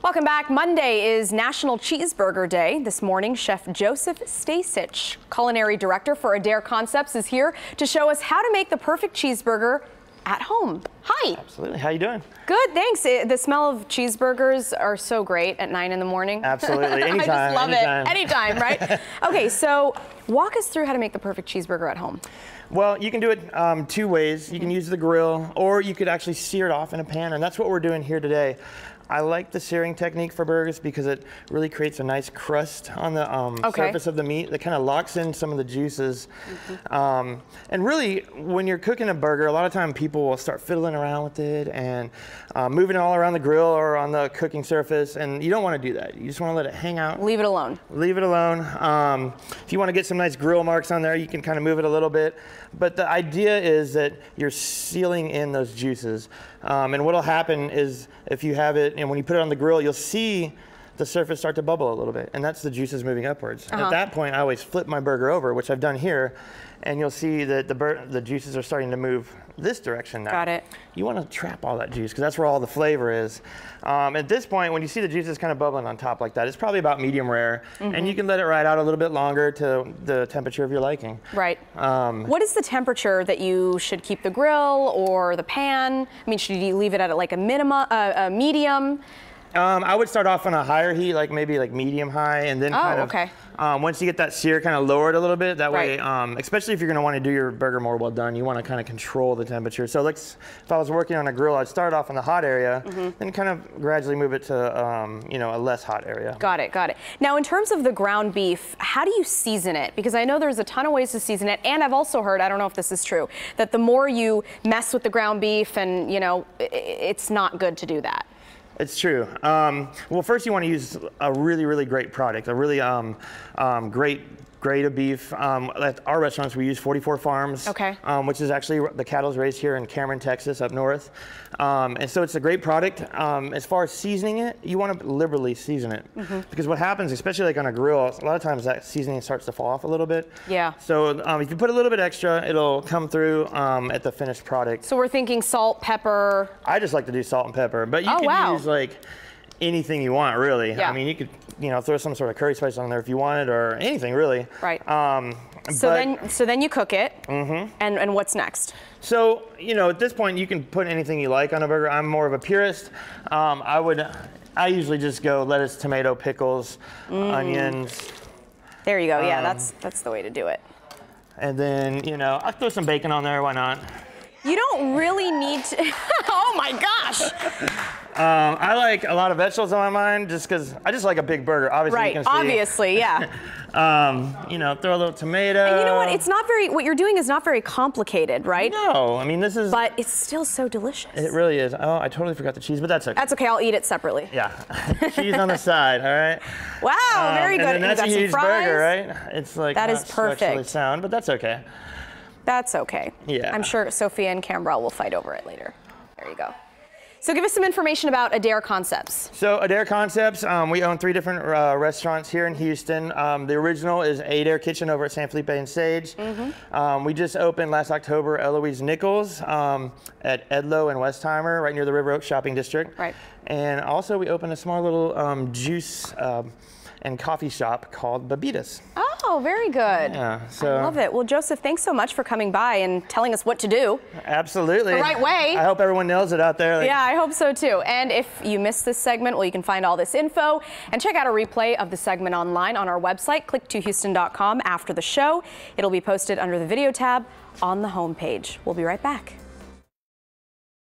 Welcome back. Monday is National Cheeseburger Day. This morning, Chef Joseph Stasich, culinary director for Adair Concepts, is here to show us how to make the perfect cheeseburger at home. Hi. Absolutely. How you doing? Good, thanks. The smell of cheeseburgers are so great at 9 in the morning. Absolutely. Anytime. I just love anytime. it. Anytime, right? Okay, so walk us through how to make the perfect cheeseburger at home. Well, you can do it two ways. You can use the grill, or you could actually sear it off in a pan, and that's what we're doing here today. I like the searing technique for burgers because it really creates a nice crust on the surface of the meat that kind of locks in some of the juices. And really, when you're cooking a burger, a lot of time people will start fiddling around with it and moving it all around the grill or on the cooking surface, and you don't want to do that. You just want to let it hang out. Leave it alone. Leave it alone. If you want to get some nice grill marks on there, you can kind of move it a little bit. But the idea is that you're sealing in those juices. And what'll happen is if you have it, and when you put it on the grill, you'll see the surface start to bubble a little bit, and that's the juices moving upwards. And at that point, I always flip my burger over, which I've done here, and you'll see that the juices are starting to move this direction now. Got it. You want to trap all that juice because that's where all the flavor is. At this point, when you see the juices kind of bubbling on top like that, it's probably about medium rare, and you can let it ride out a little bit longer to the temperature of your liking. Right. What is the temperature that you should keep the grill or the pan? I mean, should you leave it at like a minimum, a medium? I would start off on a higher heat, like maybe like medium high, and then once you get that sear kind of lowered a little bit, that way, especially if you're going to want to do your burger more well done, you want to kind of control the temperature. So like if I was working on a grill, I'd start off in the hot area, then kind of gradually move it to you know, a less hot area. Got it, got it. Now in terms of the ground beef, how do you season it? Because I know there's a ton of ways to season it, and I've also heard, I don't know if this is true, that the more you mess with the ground beef and, you know, it's not good to do that. It's true. Well, first you want to use a really, really great product, a really great grade of beef. At our restaurants, we use 44 Farms, which is actually the cattle's raised here in Cameron, Texas, up north. And so it's a great product. As far as seasoning it, you want to liberally season it. Because what happens, especially like on a grill, a lot of times that seasoning starts to fall off a little bit. Yeah. So if you put a little bit extra, it'll come through at the finished product. So we're thinking salt, pepper. I just like to do salt and pepper, but you can use like anything you want, really. I mean, you could, you know, throw some sort of curry spice on there if you wanted, or anything really. Right. So then you cook it. And what's next? So, you know, at this point you can put anything you like on a burger. I'm more of a purist. I usually just go lettuce, tomato, pickles, onions. There you go. Yeah, that's the way to do it. And then, you know, I'll throw some bacon on there. Why not? You don't really need to. Oh my gosh. I like a lot of vegetables on my mind just because I just like a big burger. Obviously, you can see. Obviously, yeah. You know, throw a little tomato. And you know what? It's not very, what you're doing is not very complicated, right? No, I mean, this is. But it's still so delicious. It really is. Oh, I totally forgot the cheese, but that's okay. That's okay, I'll eat it separately. Yeah. Cheese on the side, all right? Wow, very good. And then that's a huge burger, right? It's like that is perfect. Structurally sound, but that's okay. That's okay. Yeah. I'm sure Sophia and Cambrell will fight over it later. There you go. So give us some information about Adair Concepts. So Adair Concepts, we own 3 different restaurants here in Houston. The original is Adair Kitchen over at San Felipe and Sage. We just opened last October Eloise Nichols at Edlow and Westheimer, right near the River Oaks Shopping District. Right. And also we opened a small little juice and coffee shop called Babitas. Oh, very good. Yeah, I love it. Well, Joseph, thanks so much for coming by and telling us what to do. Absolutely. The right way. I hope everyone nails it out there. Yeah, I hope so too. And if you missed this segment, well, you can find all this info and check out a replay of the segment online on our website, click2houston.com after the show. It'll be posted under the video tab on the homepage. We'll be right back.